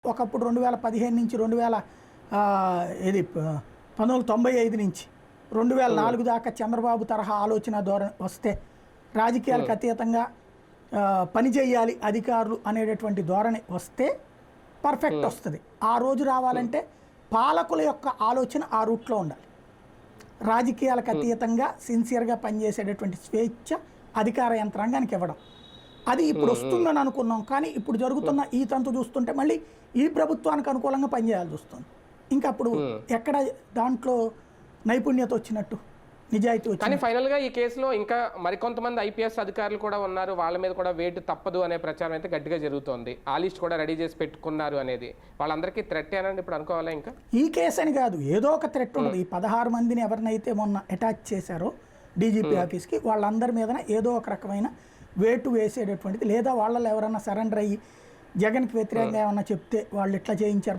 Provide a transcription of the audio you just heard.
ఒకప్పుడు 2015 నుంచి 1995 నుంచి 2004 దాకా చంద్రబాబు తరహా ఆలోచన ధోరణి వస్తే రాజకీయాలకు అతీతంగా పని చేయాలి అధికారులు అనేటటువంటి ధోరణి వస్తే పర్ఫెక్ట్ వస్తుంది. ఆ రోజు రావాలంటే పాలకుల యొక్క ఆలోచన ఆ రూట్లో ఉండాలి. రాజకీయాలకు అతీతంగా సిన్సియర్గా పనిచేసేటటువంటి స్వేచ్ఛ అధికార యంత్రాంగానికి ఇవ్వడం, అది ఇప్పుడు వస్తుందని అనుకున్నాం. కానీ ఇప్పుడు జరుగుతున్న ఈ తంతు చూస్తుంటే మళ్ళీ ఈ ప్రభుత్వానికి అనుకూలంగా పనిచేయాల్సి వస్తుంది. ఇంకా అప్పుడు ఎక్కడ దాంట్లో నైపుణ్యత వచ్చినట్టు, నిజాయితీ వచ్చినట్టు. కానీ ఫైనల్గా ఈ కేసులో ఇంకా మరికొంతమంది ఐపీఎస్ అధికారులు కూడా ఉన్నారు, వాళ్ళ మీద కూడా వేటు తప్పదు అనే ప్రచారం అయితే గట్టిగా జరుగుతోంది. ఆ లిస్ట్ కూడా రెడీ చేసి పెట్టుకున్నారు అనేది వాళ్ళందరికీ థ్రెట్ ఏనండి ఇప్పుడు అనుకోవాలా? ఇంకా ఈ కేసు అని కాదు, ఏదో ఒక థ్రెట్ ఉండదు. ఈ 16 మందిని ఎవరినైతే మొన్న అటాచ్ చేశారో డీజీపీ ఆఫీస్కి, వాళ్ళందరి మీద ఏదో ఒక రకమైన వేటు వేసేటటువంటిది, లేదా వాళ్ళలో ఎవరన్నా సరెండర్ అయ్యి జగన్కి వ్యతిరేకంగా ఏమన్నా చెప్తే వాళ్ళు ఇట్లా చేయించారు